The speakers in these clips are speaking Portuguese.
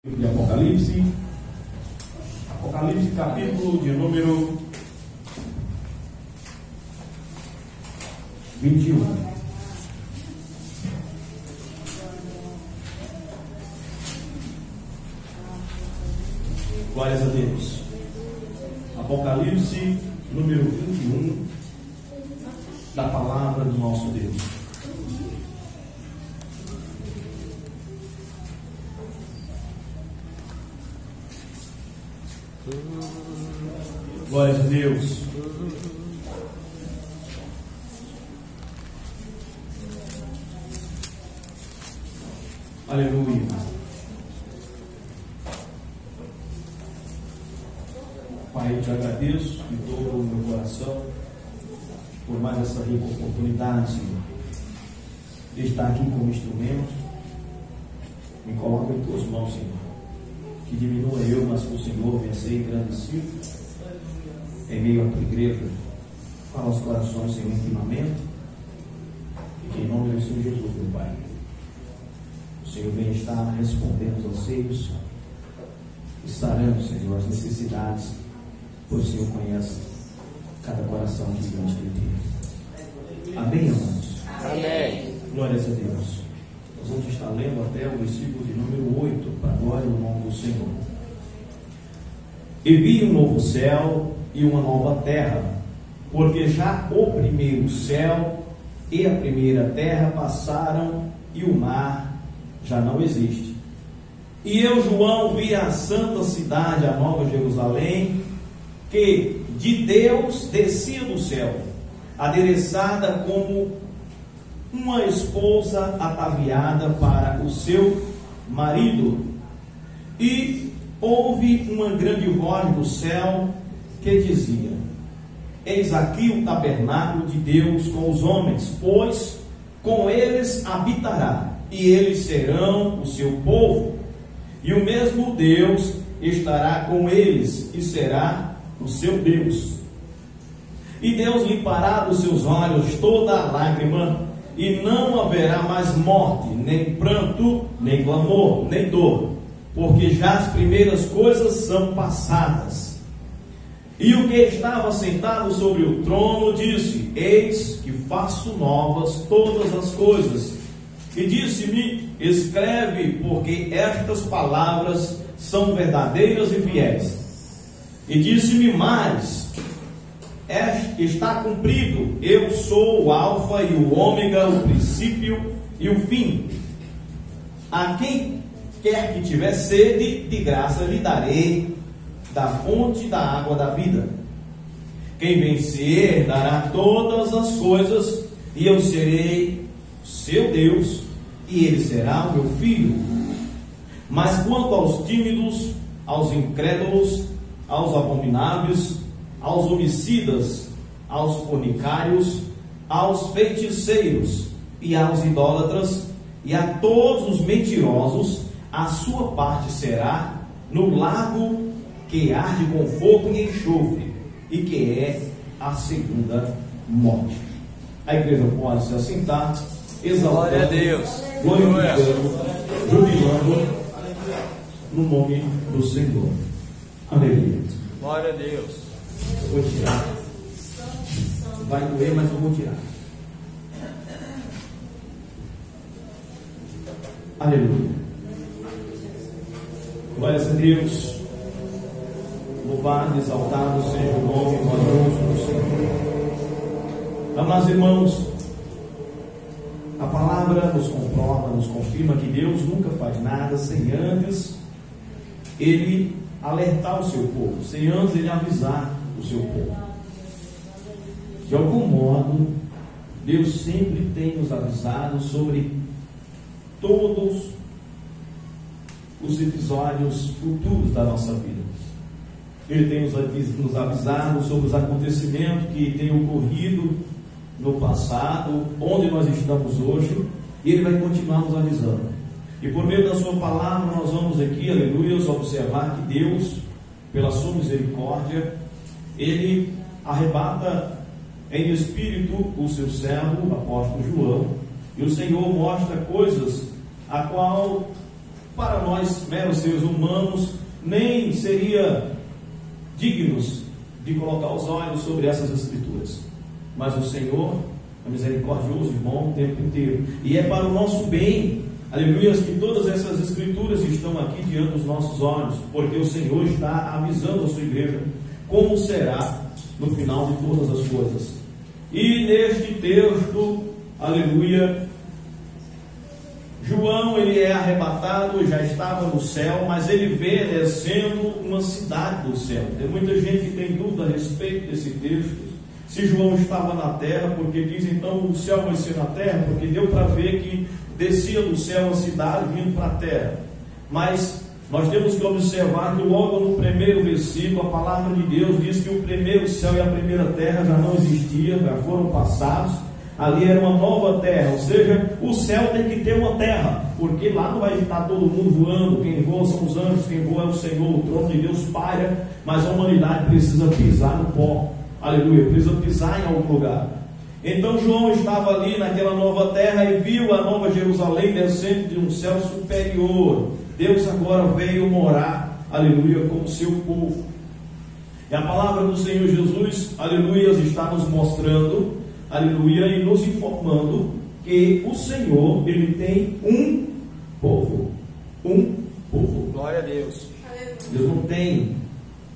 De Apocalipse, capítulo de número 21. Glórias a Deus. Apocalipse número 21 da palavra do nosso Deus. Glórias a Deus. Aleluia. Pai, eu te agradeço de todo o meu coração por mais essa rica oportunidade, Senhor, de estar aqui como instrumento. Me coloco em tuas mãos, Senhor. Que diminua eu, mas que o Senhor venha ser engrandecido em meio à tua igreja. Fala aos corações sem intimamente. E que em nome do Senhor Jesus, meu Pai, o Senhor venha estar respondendo aos anseios, sarando, Senhor, as necessidades, pois o Senhor conhece cada coração que diante de ti. Amém, amados? Amém. Glórias a Deus. Nós vamos estar lendo até o versículo de número 8, para a glória do nome do Senhor. E vi um novo céu e uma nova terra, porque já o primeiro céu e a primeira terra passaram e o mar já não existe. E eu, João, vi a santa cidade, a nova Jerusalém, que de Deus descia do céu, adereçada como uma esposa ataviada para o seu marido. E houve uma grande voz do céu que dizia: eis aqui o tabernáculo de Deus com os homens, pois com eles habitará, e eles serão o seu povo, e o mesmo Deus estará com eles, e será o seu Deus. E Deus limpará dos seus olhos toda a lágrima, e não haverá mais morte, nem pranto, nem clamor, nem dor, porque já as primeiras coisas são passadas. E o que estava sentado sobre o trono disse: eis que faço novas todas as coisas. E disse-me: escreve, porque estas palavras são verdadeiras e fiéis. E disse-me mais: está cumprido, eu sou o alfa e o ômega, o princípio e o fim. A quem quer que tiver sede, de graça lhe darei da fonte da água da vida. Quem vencer dará todas as coisas, e eu serei seu Deus, e ele será o meu filho. Mas quanto aos tímidos, aos incrédulos, aos abomináveis, aos homicidas, aos fornicários, aos feiticeiros e aos idólatras, e a todos os mentirosos, a sua parte será no lago que arde com fogo e enxofre, e que é a segunda morte. A igreja pode se assentar, exaltando, glória a Deus, glorificando, jubilando no nome do Senhor. Aleluia. Glória a Deus. Eu vou tirar. Vai doer, mas eu vou tirar. Aleluia. Glórias a Deus. Louvado, exaltado seja o nome glorioso do Senhor. Amados irmãos, a palavra nos comprova, nos confirma que Deus nunca faz nada sem antes Ele alertar o seu povo, sem antes Ele avisar o seu povo. De algum modo, Deus sempre tem nos avisado sobre todos os episódios futuros da nossa vida. Ele tem nos avisado sobre os acontecimentos que têm ocorrido no passado, onde nós estamos hoje, e Ele vai continuar nos avisando. E por meio da sua palavra nós vamos aqui, aleluia, observar que Deus, pela sua misericórdia, Ele arrebata em espírito o seu servo, o apóstolo João, e o Senhor mostra coisas a qual para nós, meros seres humanos, nem seria dignos de colocar os olhos sobre essas escrituras. Mas o Senhor é misericordioso e bom o tempo inteiro. E é para o nosso bem, aleluia, que todas essas escrituras estão aqui diante dos nossos olhos, porque o Senhor está avisando a sua igreja como será no final de todas as coisas. E neste texto, aleluia, João, ele é arrebatado, já estava no céu, mas ele vê descendo uma cidade do céu. Tem muita gente que tem dúvida a respeito desse texto, se João estava na terra, porque diz então o céu vai ser na terra, porque deu para ver que descia do céu uma cidade vindo para a terra. Mas nós temos que observar que logo no primeiro versículo a palavra de Deus diz que o primeiro céu e a primeira terra já não existiam, já foram passados. Ali era uma nova terra, ou seja, o céu tem que ter uma terra, porque lá não vai estar todo mundo voando. Quem voa são os anjos, quem voa é o Senhor, o trono de Deus paira, mas a humanidade precisa pisar no pó, aleluia, precisa pisar em algum lugar. Então João estava ali naquela nova terra e viu a nova Jerusalém descendo de um céu superior. Deus agora veio morar, aleluia, com o seu povo. E a palavra do Senhor Jesus, aleluia, está nos mostrando, aleluia, e nos informando que o Senhor, ele tem um povo. Um povo. Glória a Deus. Deus não tem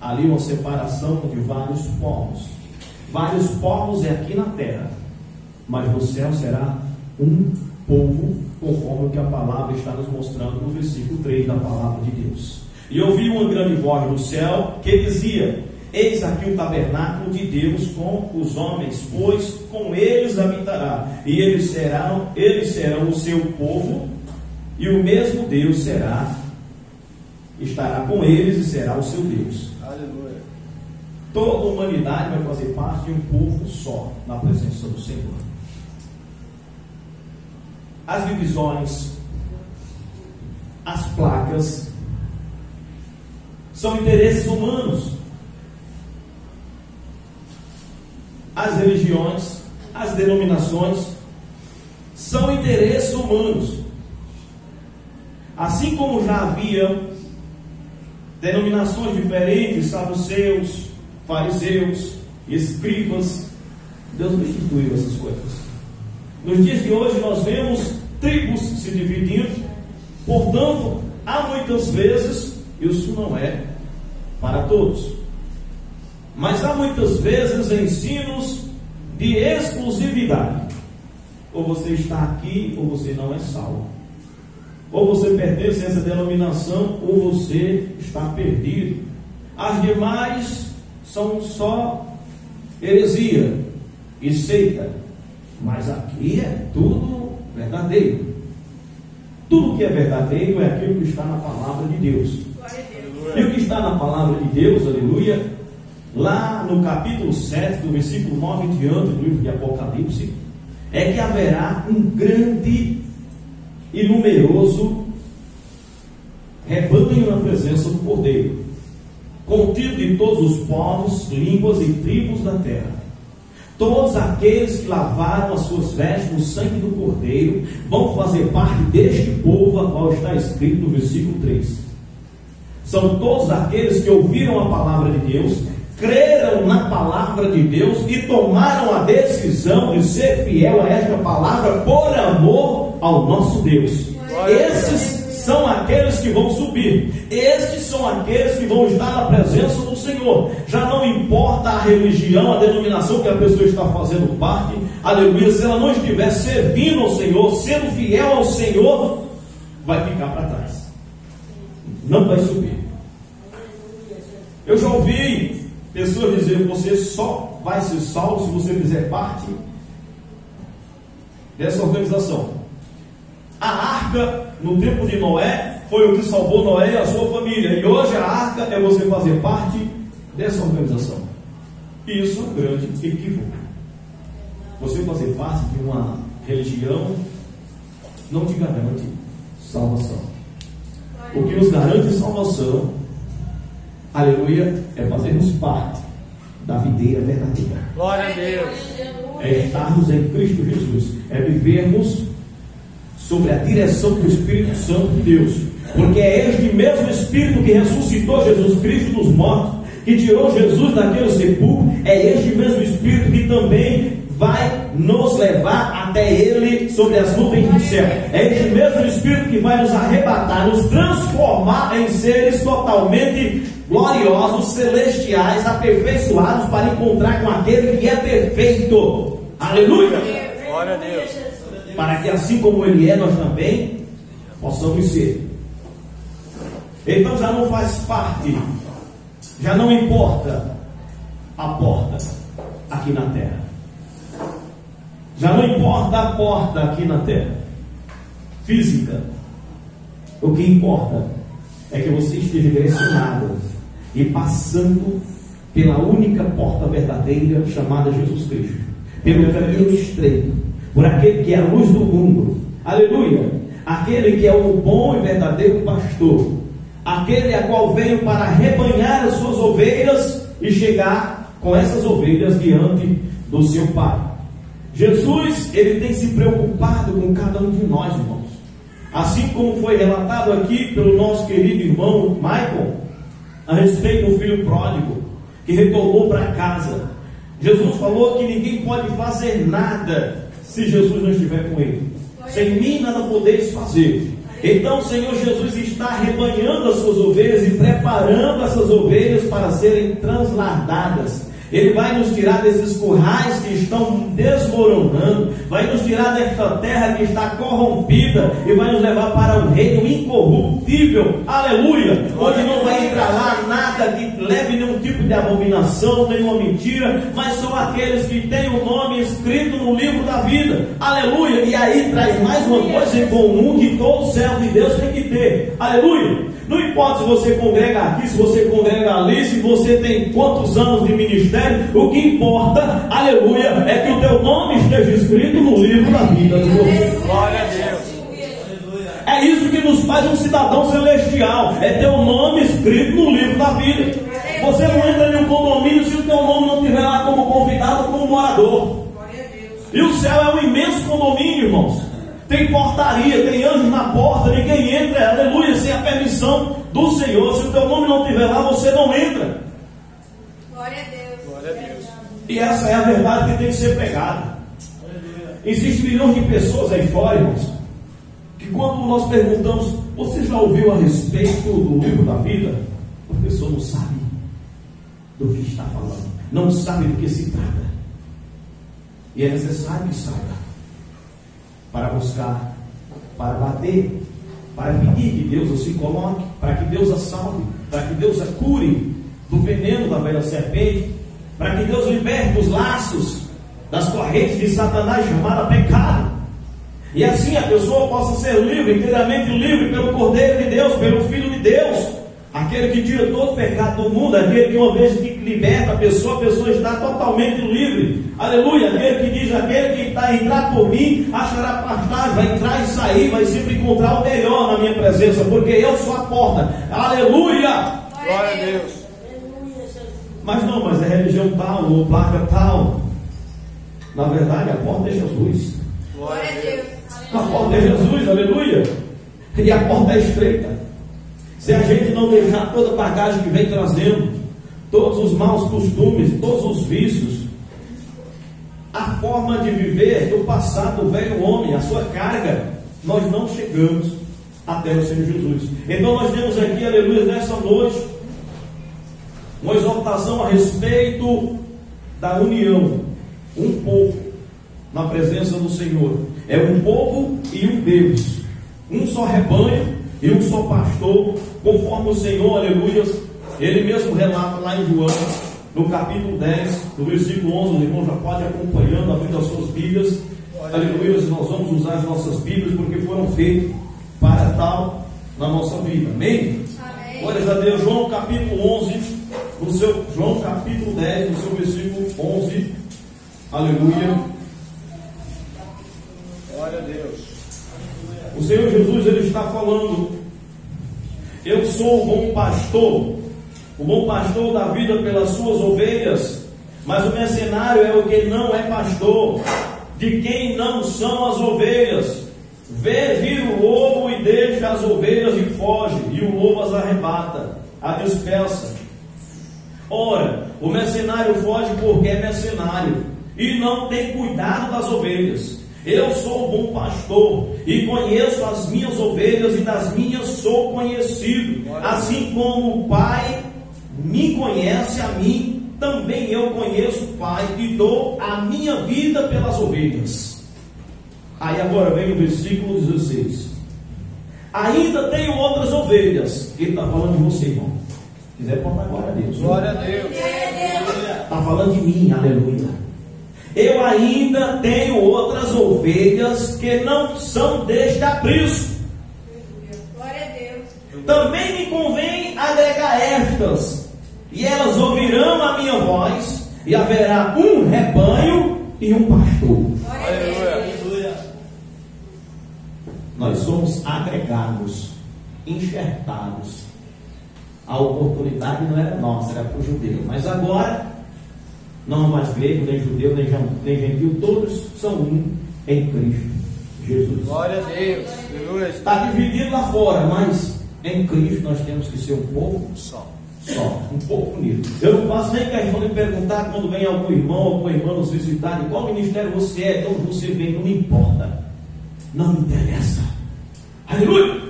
ali uma separação de vários povos. Vários povos é aqui na terra, mas no céu será um povo, conforme o que a palavra está nos mostrando no versículo 3 da palavra de Deus. E ouvi uma grande voz do céu que dizia: eis aqui o tabernáculo de Deus com os homens, pois com eles habitará, e eles serão o seu povo, e o mesmo Deus estará com eles e será o seu Deus. Aleluia. Toda a humanidade vai fazer parte de um povo só na presença do Senhor. As divisões, as placas, são interesses humanos. As religiões, as denominações, são interesses humanos. Assim como já havia denominações diferentes, saduceus, fariseus, escribas, Deus instituiu essas coisas. Nos dias de hoje nós vemos tribos se dividindo, portanto, há muitas vezes, isso não é para todos, mas há muitas vezes ensinos de exclusividade. Ou você está aqui, ou você não é salvo. Ou você pertence a essa denominação, ou você está perdido. As demais são só heresia e seita. Mas aqui é tudo verdadeiro. Tudo que é verdadeiro é aquilo que está na palavra de Deus. E o que está na palavra de Deus, aleluia, lá no capítulo 7, do versículo 9 em diante do livro de Apocalipse, é que haverá um grande e numeroso rebanho na presença do Cordeiro, contido de todos os povos, línguas e tribos da terra. Todos aqueles que lavaram as suas vestes no sangue do Cordeiro vão fazer parte deste povo, a qual está escrito no versículo 3. São todos aqueles que ouviram a palavra de Deus, creram na palavra de Deus e tomaram a decisão de ser fiel a esta palavra por amor ao nosso Deus. Esses são aqueles que vão subir. Estes são aqueles que vão estar na presença do Senhor. Já não importa a religião, a denominação que a pessoa está fazendo parte, aleluia, se ela não estiver servindo ao Senhor, sendo fiel ao Senhor, vai ficar para trás, não vai subir. Eu já ouvi pessoas dizerem: você só vai ser salvo se você fizer parte dessa organização. A arca, no tempo de Noé, foi o que salvou Noé e a sua família. E hoje a arca é você fazer parte dessa organização. E isso é um grande equívoco. Você fazer parte de uma religião não te garante salvação. O que nos garante salvação, aleluia, é fazermos parte da videira verdadeira. Glória a Deus. É estarmos em Cristo Jesus. É vivermos sobre a direção do Espírito Santo de Deus. Porque é este mesmo Espírito que ressuscitou Jesus Cristo dos mortos, que tirou Jesus daquele sepulcro, é este mesmo Espírito que também vai nos levar até Ele sobre as nuvens do céu. É este mesmo Espírito que vai nos arrebatar, nos transformar em seres totalmente gloriosos, celestiais, aperfeiçoados para encontrar com aquele que é perfeito. Aleluia! Glória a Deus. Para que assim como Ele é, nós também possamos ser. Então já não faz parte, já não importa a porta aqui na terra. Já não importa a porta aqui na terra física. O que importa é que você esteja direcionado e passando pela única porta verdadeira chamada Jesus Cristo, pelo caminho estreito, por aquele que é a luz do mundo. Aleluia! Aquele que é o bom e verdadeiro pastor, aquele a qual veio para arrebanhar as suas ovelhas e chegar com essas ovelhas diante do seu Pai. Jesus, ele tem se preocupado com cada um de nós, irmãos. Assim como foi relatado aqui pelo nosso querido irmão Michael, a respeito do filho pródigo, que retornou para casa. Jesus falou que ninguém pode fazer nada se Jesus não estiver com ele. Sem mim nada podeis fazer. Então o Senhor Jesus está arrebanhando as suas ovelhas e preparando essas ovelhas para serem translardadas. Ele vai nos tirar desses currais que estão desmoronando, vai nos tirar desta terra que está corrompida e vai nos levar para um reino incorruptível, aleluia, onde não vai entrar lá nada que leve nenhum tipo de abominação, nenhuma mentira, mas são aqueles que têm o nome escrito no livro da vida, aleluia. E aí traz mais uma coisa em comum que todo servo de Deus tem que ter, aleluia. Não importa se você congrega aqui, se você congrega ali, se você tem quantos anos de ministério, o que importa, aleluia, é que o teu nome esteja escrito no livro da vida de Deus. Glória a Deus. É isso que nos faz um cidadão celestial, é ter o nome escrito no livro da vida. Você não entra em um condomínio se o teu nome não estiver lá como convidado, como morador. E o céu é um imenso condomínio, irmãos. Tem portaria, tem anjos na porta, ninguém entra, aleluia, sem a permissão do Senhor. Se o teu nome não estiver lá, você não entra. Glória a Deus. Glória a Deus. E essa é a verdade que tem que ser pregada. Existem milhões de pessoas aí fora, irmãos, que quando nós perguntamos, você já ouviu a respeito do livro da vida? A pessoa não sabe do que está falando, não sabe do que se trata. E é necessário que saiba, para buscar, para bater, para pedir que Deus se coloque, para que Deus a salve, para que Deus a cure do veneno da velha serpente, para que Deus liberte os laços das correntes de Satanás chamada pecado, e assim a pessoa possa ser livre, inteiramente livre pelo Cordeiro de Deus, pelo Filho de Deus, aquele que tira todo o pecado do mundo, aquele que uma vez que liberta a pessoa está totalmente livre, aleluia. Aquele que diz, aquele que está a entrar por mim, achará pastagem, vai entrar e sair, vai sempre encontrar o melhor na minha presença, porque eu sou a porta, aleluia. Glória a Deus. Mas não, mas é religião tal, ou placa tal. Na verdade a porta é Jesus. Glória a Deus. A porta é Jesus, aleluia. E a porta é estreita. Se a gente não deixar toda a bagagem que vem trazendo, todos os maus costumes, todos os vícios, a forma de viver do passado, do velho homem, a sua carga, nós não chegamos até o Senhor Jesus. Então nós temos aqui, aleluia, nessa noite, uma exortação a respeito da união, um povo na presença do Senhor. É um povo e um Deus, um só rebanho e um só pastor, conforme o Senhor, aleluia, ele mesmo relata lá em João, no capítulo 10, no versículo 11, os irmãos já podem acompanhando, abrindo as suas Bíblias, aleluia, nós vamos usar as nossas Bíblias, porque foram feitas para tal na nossa vida, amém? Glórias a Deus. João capítulo 11, João capítulo 10, no seu versículo 11, aleluia. Glória a Deus. O Senhor Jesus, ele está falando: eu sou o bom pastor da vida pelas suas ovelhas, mas o mercenário é o que não é pastor, de quem não são as ovelhas. Vira o lobo e e deixa as ovelhas e foge, e o lobo as arrebata, a dispersa. Ora, o mercenário foge porque é mercenário e não tem cuidado das ovelhas. Eu sou o bom pastor e conheço as minhas ovelhas, e das minhas sou conhecido. Assim como o Pai me conhece a mim, também eu conheço o Pai e dou a minha vida pelas ovelhas. Aí agora vem o versículo 16. Ainda tenho outras ovelhas. Ele está falando de você, irmão. Se quiser contar, glória a Deus. Glória a Deus. Está falando de mim, aleluia. Eu ainda tenho outras ovelhas que não são deste aprisco. Glória a Deus. Também me convém agregar estas, e elas ouvirão a minha voz, e haverá um rebanho e um pastor. Glória a Deus. Aleluia. Nós somos agregados, enxertados. A oportunidade não era nossa, era para o judeu. Mas agora, não mais grego, nem judeu, nem gentil, todos são um em Cristo Jesus. Glória a Deus. Aleluia. Está dividido lá fora, mas em Cristo nós temos que ser um povo Só. um povo unido. Eu não faço nem questão de perguntar quando vem algum irmão, alguma irmã nos visitar, de qual ministério você é, de onde você vem, não me importa. Não me interessa. Aleluia!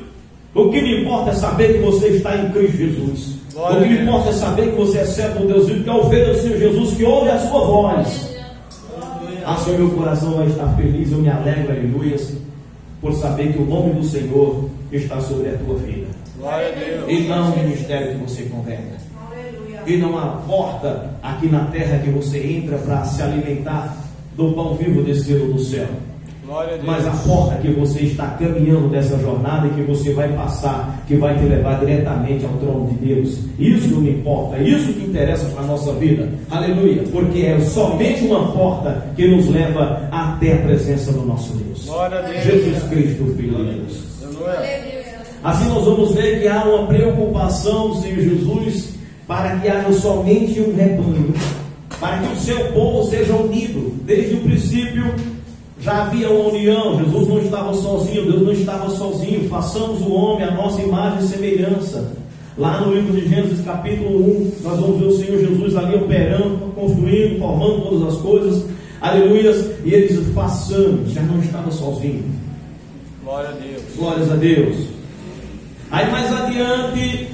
O que me importa é saber que você está em Cristo Jesus. Glória O que a me Deus. importa é saber que você é servo de Deus vivo, que é ovelha do Senhor Jesus, que ouve a sua voz. Assim o meu coração vai estar feliz, eu me alegro, aleluia, por saber que o nome do Senhor está sobre a tua vida. Glória a Deus. E não o ministério que você congrega. Aleluia. E não a porta aqui na terra que você entra para se alimentar do pão vivo descido do céu. Glória a Deus. Mas a porta que você está caminhando dessa jornada e que você vai passar, que vai te levar diretamente ao trono de Deus. Isso não importa, isso que interessa para a nossa vida. Aleluia, porque é somente uma porta que nos leva até a presença do nosso Deus. Glória a Deus. Jesus Cristo, Filho de Deus. Aleluia. Aleluia. Assim nós vamos ver que há uma preocupação do Senhor Jesus para que haja somente um rebanho, para que o seu povo seja unido. Desde o princípio já havia uma união. Jesus não estava sozinho, Deus não estava sozinho. Façamos o homem a nossa imagem e semelhança. Lá no livro de Gênesis capítulo 1, nós vamos ver o Senhor Jesus ali operando, construindo, formando todas as coisas. Aleluias. E ele diz: façamos, já não estava sozinho. Glória a Deus. Glórias a Deus. Aí mais adiante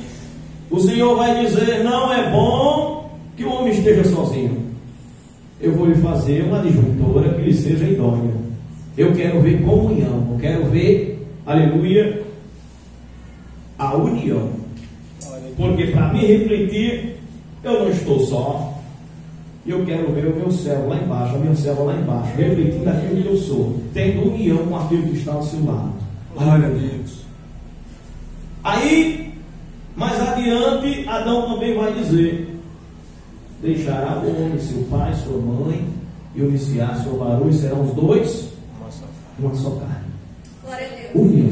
o Senhor vai dizer: não é bom que o homem esteja sozinho. Eu vou lhe fazer uma adjuntora que lhe seja idônea. Eu quero ver comunhão, eu quero ver, aleluia, a união. Porque para me refletir, eu não estou só. Eu quero ver o meu servo lá embaixo, a minha serva lá embaixo, refletindo aquilo que eu sou, tendo união com aquilo que está ao seu lado. Glória a Deus. Aí, mais adiante, Adão também vai dizer: deixará o homem seu pai, sua mãe, e unir-se-á seu varão, e serão os dois uma só carne. Glória a Deus. União.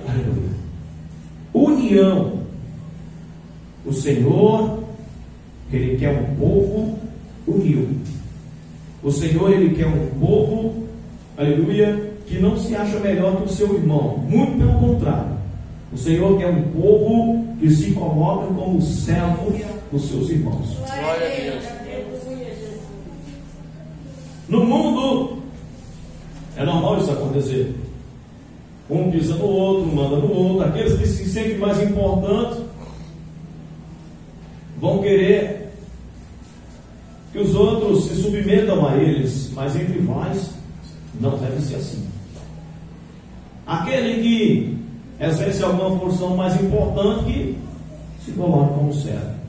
Aleluia. União. O Senhor, Ele quer um povo unido. O Senhor, Ele quer um povo, aleluia, que não se acha melhor que o seu irmão. Muito pelo contrário. O Senhor quer um povo que se coloca como servo dos seus irmãos. Glória a Deus. No mundo, é normal isso acontecer. Um pisa no outro, um manda no outro. Aqueles que se sentem mais importantes vão querer que os outros se submetam a eles, mas entre nós não deve ser assim. Aquele que exerce alguma função mais importante, que se coloca como servo.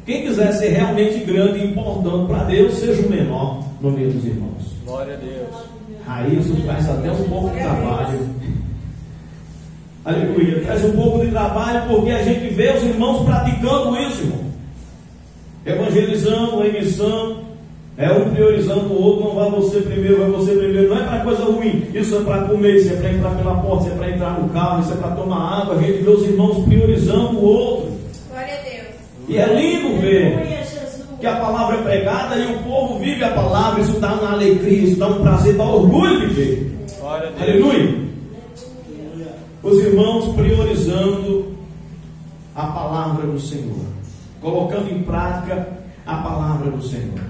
Quem quiser ser realmente grande e importante para Deus, seja o menor no meio dos irmãos. Glória a Deus. Aí isso traz até um pouco de trabalho. Aleluia. Traz um pouco de trabalho, porque a gente vê os irmãos praticando isso, irmão. Evangelizando, em missão, um priorizando o outro. Não vai você primeiro, vai você primeiro. Não é para coisa ruim. Isso é para comer, isso é para entrar pela porta, isso é para entrar no carro, isso é para tomar água. A gente vê os irmãos priorizando o outro. Glória a Deus. E é lindo ver que a palavra é pregada e o povo vive a palavra. Isso dá uma alegria, isso dá um prazer, dá orgulho de ver. Glória a Deus. Aleluia. os irmãos priorizando a palavra do Senhor, colocando em prática a palavra do Senhor.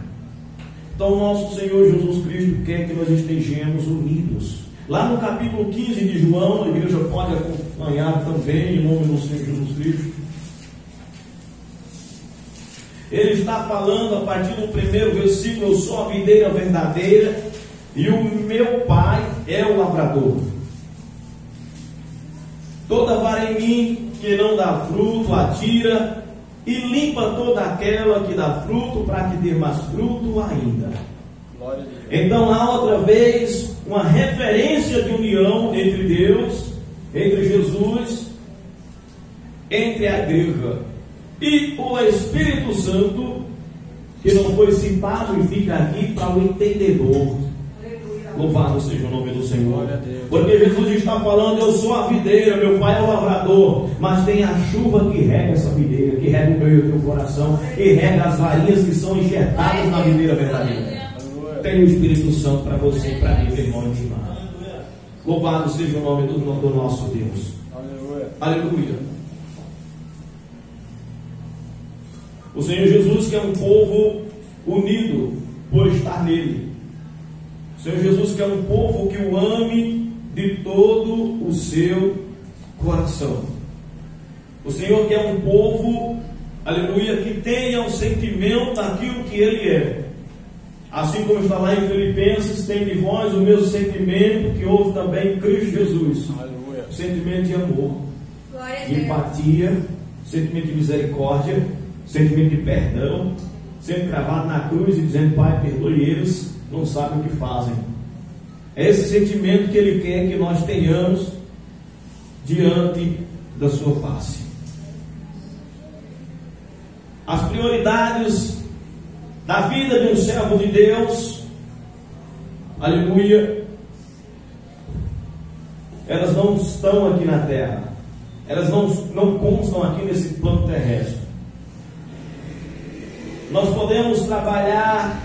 Então, nosso Senhor Jesus Cristo quer que nós estejamos unidos. Lá no capítulo 15 de João, a igreja pode acompanhar também, em nome do Senhor Jesus Cristo. Ele está falando a partir do primeiro versículo: eu sou a videira verdadeira e o meu Pai é o lavrador. Toda vara em mim que não dá fruto, atira, e limpa toda aquela que dá fruto, para que dê mais fruto ainda. Glória a Deus. Então há outra vez uma referência de união entre Deus, entre Jesus, entre a igreja e o Espírito Santo, que não foi citado e fica aqui para o entendedor. Louvado seja o nome do Senhor. Glória a Deus. Porque Jesus está falando: eu sou a videira, meu Pai é o lavrador. Mas tem a chuva que rega essa videira, que rega o meu e o teu coração, que rega as varinhas que são enxertadas na videira verdadeira. Tem o Espírito Santo para você e para mim, meu irmão intimado. Louvado seja o nome do nosso Deus. Aleluia. Aleluia. O Senhor Jesus quer um povo unido por estar nele. O Senhor Jesus quer um povo que o ame de todo o seu coração. O Senhor quer um povo, aleluia, que tenha um sentimento daquilo que Ele é. Assim como está lá em Filipenses: tem de vós o mesmo sentimento que houve também em Cristo Jesus. Aleluia. O sentimento de amor, Glória a de Deus. empatia, sentimento de misericórdia, sentimento de perdão, sendo cravado na cruz e dizendo: Pai, perdoe eles, não sabem o que fazem. É esse sentimento que Ele quer que nós tenhamos diante da sua face. As prioridades da vida de um servo de Deus, aleluia, elas não estão aqui na terra, elas não constam aqui nesse plano terrestre. Nós podemos trabalhar,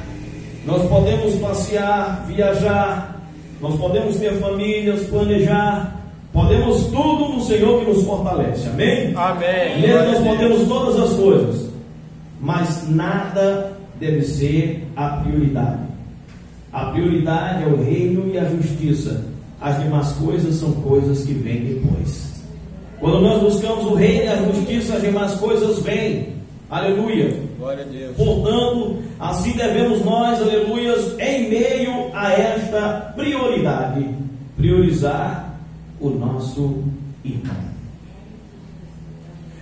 nós podemos passear, viajar, nós podemos ter famílias, planejar, podemos tudo no Senhor que nos fortalece, amém? Amém. Nele Glória nós a Deus. podemos todas as coisas, mas nada deve ser a prioridade. A prioridade é o reino e a justiça. As demais coisas são coisas que vêm depois. Quando nós buscamos o reino e a justiça, as demais coisas vêm. Aleluia. Glória a Deus. Portanto, assim devemos nós, aleluias, em meio a esta prioridade, priorizar o nosso irmão.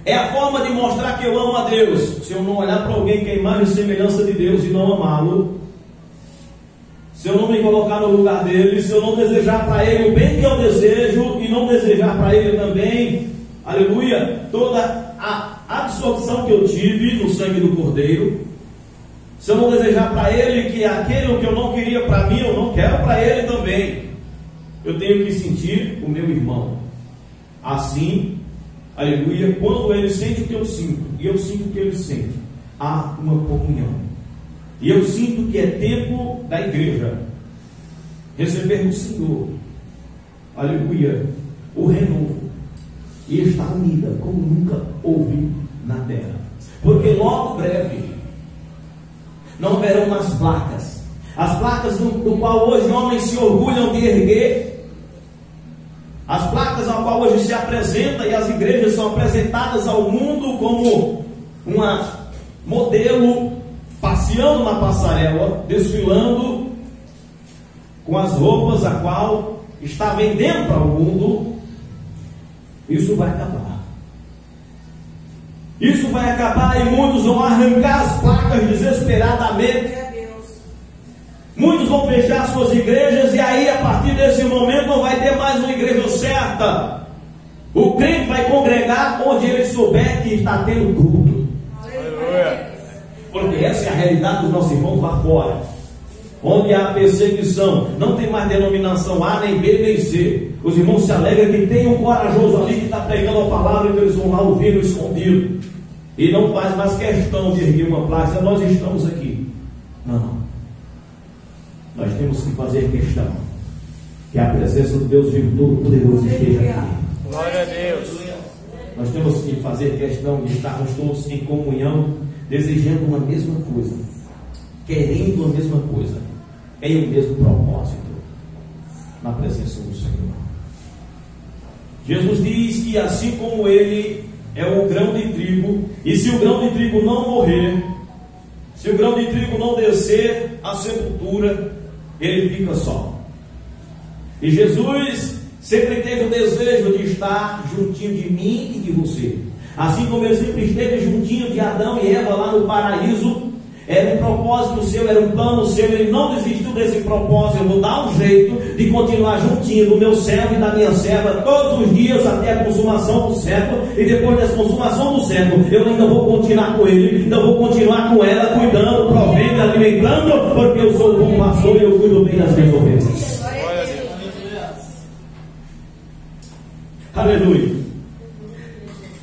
É a forma de mostrar que eu amo a Deus. Se eu não olhar para alguém que é imagem e semelhança de Deus e não amá-lo, se eu não me colocar no lugar dele, se eu não desejar para ele o bem que eu desejo e não desejar para ele também, aleluia, toda a absorção que eu tive no sangue do Cordeiro, se eu não desejar para ele que aquele que eu não queria para mim, eu não quero para ele também, eu tenho que sentir o meu irmão. Assim, aleluia, quando ele sente o que eu sinto e eu sinto o que ele sente, há uma comunhão. E eu sinto que é tempo da igreja receber do Senhor, aleluia, o renovo, e estar unida como nunca houve na terra. Porque logo breve não haverão mais placas, as placas do qual hoje homens se orgulham de erguer, as placas ao qual hoje se apresenta, e as igrejas são apresentadas ao mundo como uma modelo, passeando na passarela, desfilando com as roupas a qual está vendendo para o mundo. Isso vai acabar. Isso vai acabar e muitos vão arrancar as placas desesperadamente. Glória a Deus. Muitos vão fechar suas igrejas, e aí a partir desse momento não vai ter mais uma igreja certa. O crente vai congregar onde ele souber que está tendo culto. Aleluia. Porque essa é a realidade dos nossos irmãos lá fora, onde há perseguição. Não tem mais denominação A, nem B, nem C. Os irmãos se alegram que tem um corajoso ali que está pregando a palavra, e eles vão lá ouvindo escondido, e não faz mais questão de erguer uma placa: nós estamos aqui. Não, nós temos que fazer questão que a presença do Deus vivo Todo-Poderoso esteja aqui. Glória a Deus. Nós temos que fazer questão de estarmos todos em comunhão, desejando uma mesma coisa, querendo a mesma coisa, em o mesmo propósito, na presença do Senhor. Jesus diz que assim como Ele é o grão de trigo, e se o grão de trigo não morrer, se o grão de trigo não descer à sepultura, ele fica só. E Jesus sempre teve o desejo de estar juntinho de mim e de você. Assim como ele sempre esteve juntinho de Adão e Eva lá no paraíso, era um propósito seu, era um plano seu, ele não desistiu desse propósito. Eu vou dar um jeito de continuar juntinho do meu servo e da minha serva todos os dias até a consumação do século, e depois da consumação do século eu ainda vou continuar com ele, ainda vou continuar com ela, cuidando, provendo, alimentando, porque eu sou o bom pastor e eu cuido bem das minhas ovelhas. Glória a Deus. Aleluia.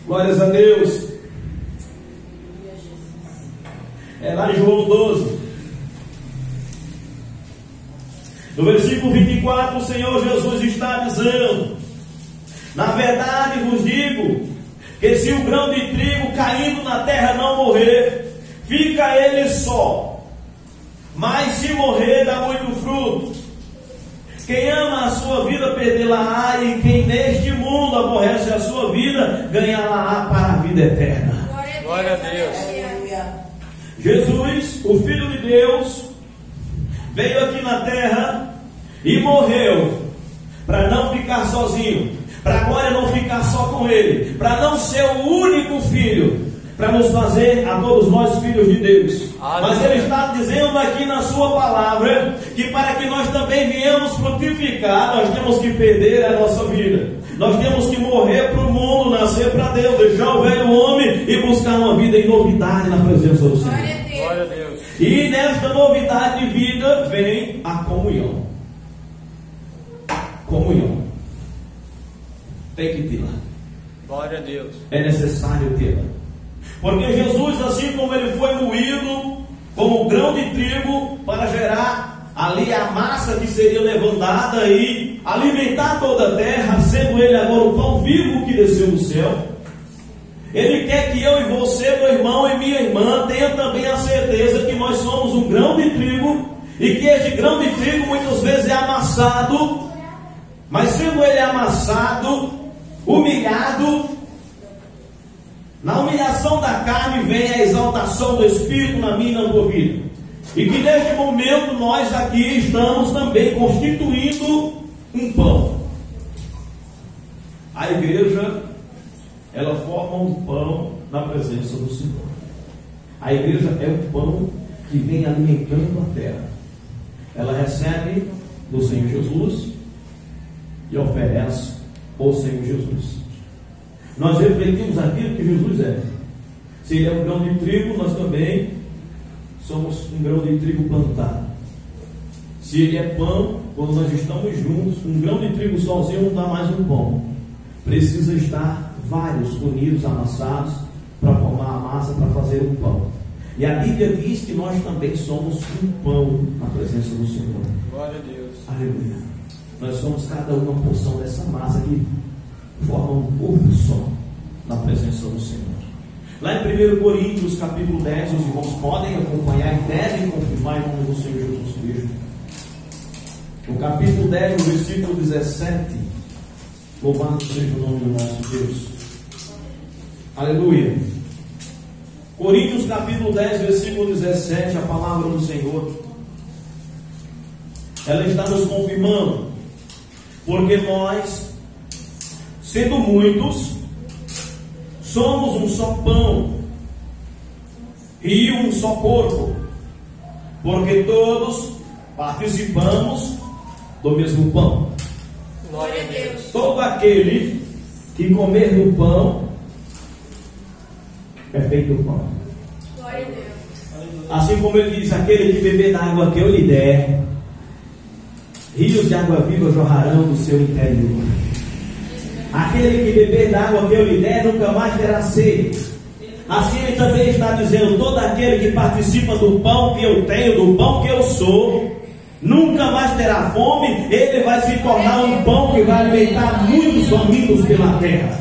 Glórias a Deus. É lá em João 12, no versículo 24, o Senhor Jesus está dizendo: na verdade vos digo, que se o grão de trigo caindo na terra não morrer, fica ele só, mas se morrer dá muito fruto. Quem ama a sua vida perdê-la-á, e quem neste mundo aborrece a sua vida ganhá-la-á para a vida eterna. Glória a Deus. Jesus, o Filho de Deus, veio aqui na terra e morreu para não ficar sozinho, para agora não ficar só com ele, para não ser o único filho, para nos fazer a todos nós filhos de Deus. Mas ele está dizendo aqui na sua palavra que para que nós também venhamos frutificar, nós temos que perder a nossa vida. Nós temos que morrer para o mundo, nascer para Deus, deixar o velho homem e buscar uma vida em novidade na presença do Senhor. Glória a Deus. E nesta novidade de vida vem a comunhão. Comunhão. Tem que tê-la. Glória a Deus. É necessário tê-la. Porque Jesus, assim como ele foi moído como grão de trigo para gerar ali a massa que seria levantada e alimentar toda a terra, sendo ele agora o pão vivo que desceu do céu, ele quer que eu e você, meu irmão e minha irmã, tenha também a certeza que nós somos um grão de trigo, e que este grão de trigo muitas vezes é amassado, mas sendo ele amassado, humilhado, na humilhação da carne vem a exaltação do Espírito na minha e na tua vida. E que neste momento nós aqui estamos também constituindo um pão. A igreja, ela forma um pão na presença do Senhor. A igreja é um pão que vem alimentando a terra. Ela recebe do Senhor Jesus e oferece ao Senhor Jesus. Nós refletimos aquilo que Jesus é. Se ele é um grão de trigo, nós também somos um grão de trigo plantado. Se ele é pão, quando nós estamos juntos, um grão de trigo sozinho não dá mais um pão. Precisa estar vários unidos, amassados, para formar a massa, para fazer um pão. E a Bíblia diz que nós também somos um pão na presença do Senhor. Glória a Deus. Aleluia. Nós somos cada uma porção dessa massa que forma um corpo só na presença do Senhor. Lá em 1 Coríntios capítulo 10, os irmãos podem acompanhar e devem confirmar em nome do Senhor Jesus Cristo. No capítulo 10, no versículo 17, louvado seja o nome do nosso Deus. Aleluia. Coríntios capítulo 10, versículo 17, a palavra do Senhor, ela está nos confirmando, porque nós, sendo muitos, somos um só pão e um só corpo, porque todos participamos do mesmo pão. Glória a Deus. Todo aquele que comer do pão é feito pão. Glória a Deus. Assim como ele diz: aquele que beber da água que eu lhe der, rios de água viva jorrarão do seu interior. Aquele que beber da água que eu lhe der nunca mais terá sede. Assim ele também está dizendo: todo aquele que participa do pão que eu tenho, do pão que eu sou, nunca mais terá fome, ele vai se tornar um pão que vai alimentar muitos famintos pela terra.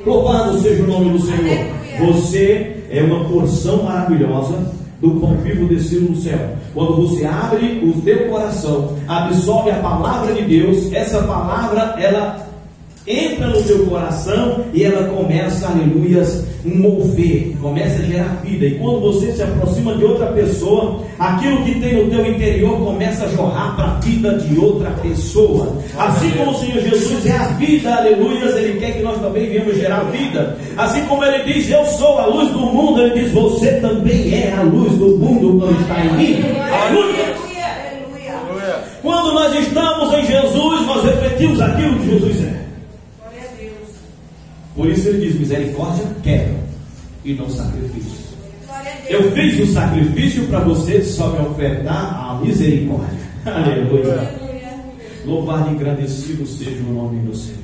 Louvado seja o nome do Senhor. Você é uma porção maravilhosa do pão vivo descido do céu. Quando você abre o teu coração, absorve a palavra de Deus, essa palavra, ela entra no teu coração e ela começa, aleluias, mover, começa a gerar vida. E quando você se aproxima de outra pessoa, aquilo que tem no teu interior começa a jorrar para a vida de outra pessoa. Assim como o Senhor Jesus é a vida, aleluias, Ele quer que nós também venhamos gerar vida. Assim como Ele diz, eu sou a luz do mundo, Ele diz, você também é a luz do mundo quando está em mim. Aleluia! Quando nós estamos em Jesus, nós refletimos aquilo que Jesus é. Por isso ele diz, misericórdia quero e não sacrifício. Eu fiz o sacrifício para você só me ofertar a misericórdia. Aleluia. Louvado e agradecido seja o nome do Senhor.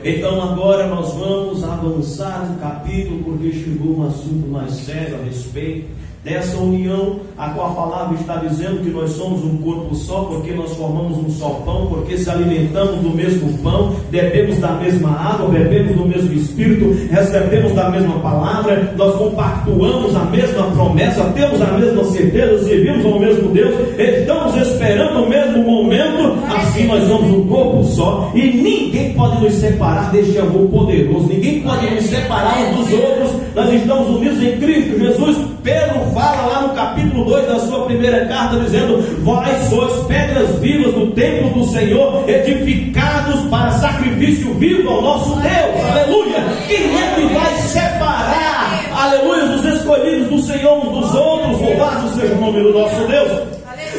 Então agora nós vamos avançar no capítulo, porque chegou um assunto mais sério a respeito dessa união, a qual a palavra está dizendo que nós somos um corpo só, porque nós formamos um só pão, porque se alimentamos do mesmo pão, bebemos da mesma água, bebemos do mesmo Espírito, recebemos da mesma palavra, nós compactuamos a mesma promessa, temos a mesma certeza, servimos ao mesmo Deus, estamos esperando o mesmo momento, assim nós somos um corpo só, e ninguém pode nos separar deste amor poderoso, ninguém pode nos separar uns dos outros, nós estamos unidos em Cristo Jesus. Pedro fala lá no capítulo 2 da sua primeira carta, dizendo, vós sois pedras vivas do templo do Senhor, edificados para sacrifício vivo ao nosso Deus. Aleluia! Quem é que vai separar, aleluia, os escolhidos do Senhor uns dos outros? Louvado seja o nome do nosso Deus.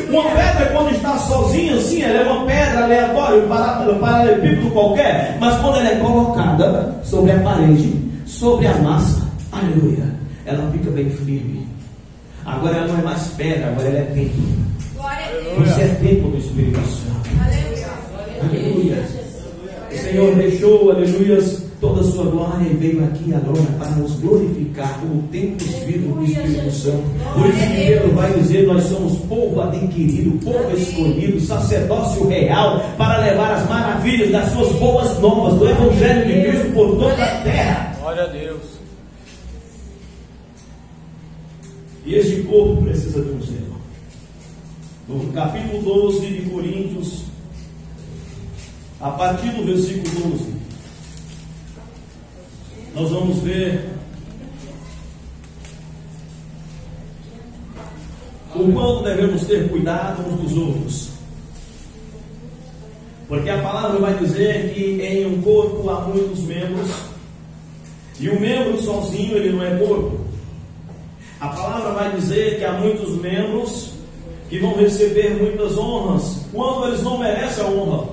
Uma pedra, quando está sozinha assim, ela é uma pedra aleatória, um paralelepípedo qualquer, mas quando ela é colocada sobre a parede, sobre a massa, aleluia, ela fica bem firme. Agora ela não é mais pedra, agora ela é templo. Você é templo do Espírito Santo. Aleluia. O Senhor deixou, aleluia, toda a sua glória e veio aqui agora para nos glorificar como templos vivos do Espírito Santo. Por isso que Pedro vai dizer, nós somos povo adquirido, povo escolhido, sacerdócio real, para levar as maravilhas das suas boas novas, do Evangelho de Cristo por toda a terra. Glória a Deus. E este corpo precisa de um Senhor. No capítulo 12 de Coríntios, a partir do versículo 12, nós vamos ver o quanto devemos ter cuidado uns dos outros. Porque a palavra vai dizer que em um corpo há muitos membros, e o membro sozinho ele não é corpo. A palavra vai dizer que há muitos membros que vão receber muitas honras, quando eles não merecem a honra.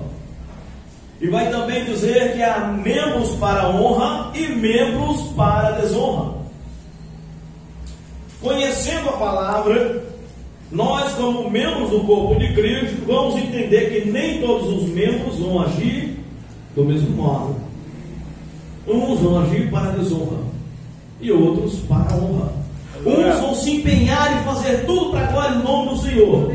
E vai também dizer que há membros para a honra e membros para a desonra. Conhecendo a palavra, nós como membros do corpo de Cristo, vamos entender que nem todos os membros vão agir do mesmo modo. Uns vão agir para a desonra e outros para a honra. Uns vão se empenhar em fazer tudo para a glória do nome do Senhor.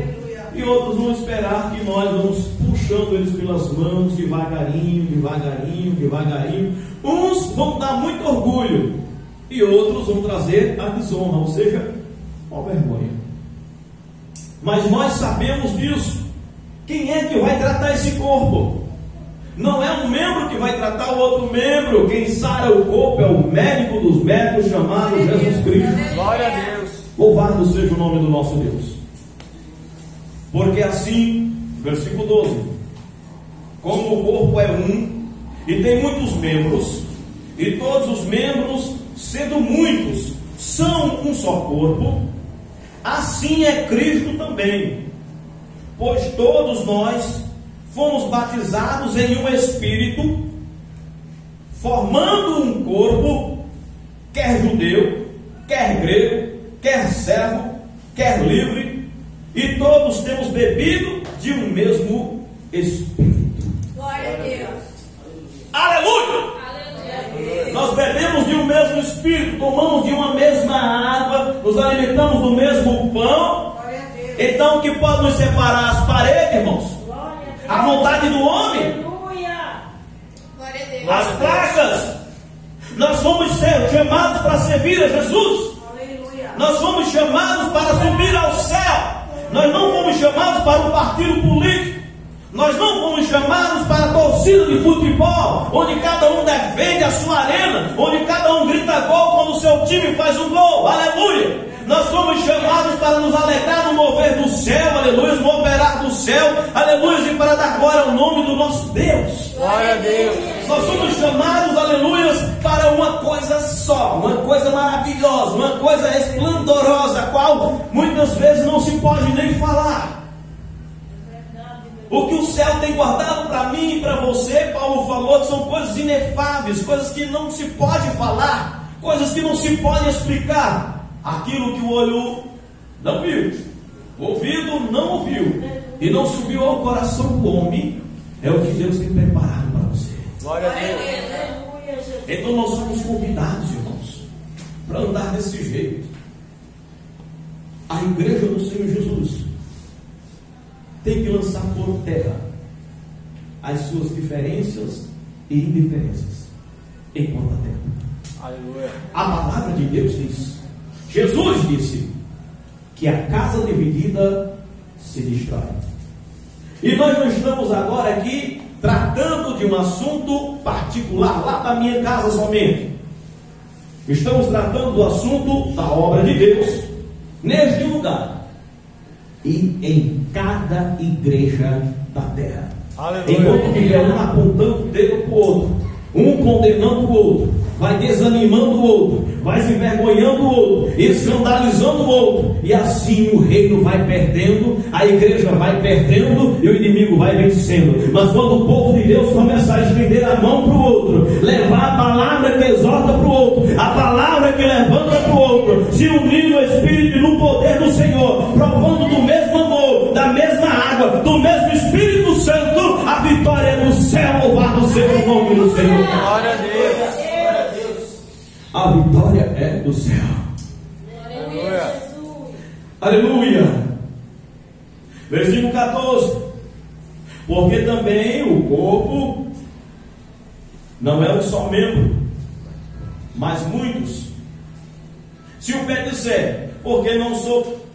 E outros vão esperar que nós vamos puxando eles pelas mãos, devagarinho, devagarinho, devagarinho. Uns vão dar muito orgulho e outros vão trazer a desonra, ou seja, a vergonha. Mas nós sabemos disso. Quem é que vai tratar esse corpo? Não é um membro que vai tratar o outro membro. Quem sara o corpo é o médico dos médicos, chamado Jesus Cristo. Glória a Deus. Louvado seja o nome do nosso Deus. Porque assim, versículo 12, como o corpo é um e tem muitos membros, e todos os membros, sendo muitos, são um só corpo, assim é Cristo também. Pois todos nós fomos batizados em um Espírito, formando um corpo, quer judeu, quer grego, quer servo, quer livre, e todos temos bebido de um mesmo Espírito. Glória a Deus. Aleluia! Aleluia. Nós bebemos de um mesmo Espírito, tomamos de uma mesma água, nos alimentamos do mesmo pão. Glória a Deus. Então o que pode nos separar? As paredes, irmãos? A vontade do homem? Glória a Deus. As placas? Nós fomos chamados para servir a Jesus. Nós fomos chamados para subir ao céu. Nós não fomos chamados para um partido político. Nós não fomos chamados para a torcida de futebol, onde cada um defende a sua arena, onde cada um grita gol quando o seu time faz um gol. Aleluia! Nós fomos chamados para nos alegrar no mover do céu, aleluia, no operar do céu, aleluia, e para dar glória ao nome do nosso Deus. Glória a Deus. Nós somos chamados, aleluia, para uma coisa só, uma coisa maravilhosa, uma coisa esplendorosa, a qual muitas vezes não se pode nem falar. O que o céu tem guardado para mim e para você, Paulo falou, que são coisas inefáveis, coisas que não se pode falar, coisas que não se pode explicar. Aquilo que o olho não viu, o ouvido não ouviu e não subiu ao coração do homem, é o que Deus tem preparado para você. Glória a Deus. Então nós somos convidados, irmãos, para andar desse jeito. A igreja do Senhor Jesus tem que lançar por terra as suas diferenças e indiferenças enquanto há tempo. Aleluia. A palavra de Deus diz, Jesus disse que a casa dividida se destrói. E nós não estamos agora aqui tratando de um assunto particular lá da minha casa somente. Estamos tratando do assunto da obra de Deus neste lugar e em cada igreja da terra. Aleluia. Enquanto tiver um apontando o dedo para o outro, um condenando o outro, vai desanimando o outro, vai se envergonhando o outro, escandalizando o outro, e assim o reino vai perdendo, a igreja vai perdendo e o inimigo vai vencendo. Mas quando o povo de Deus começar a estender a mão para o outro, levar a palavra que exorta para o outro, a palavra que levanta para o outro, se unir no Espírito e no poder do Senhor, provando do mesmo amor, da mesma água, do mesmo Espírito Santo, a vitória é do céu. Louvado seja o nome do Senhor. Glória a Deus. Glória a Deus. A vitória é do céu. Aleluia. Aleluia. Versículo 14. Porque também o corpo não é um só membro, mas muitos. Se o pé disser, porque não sou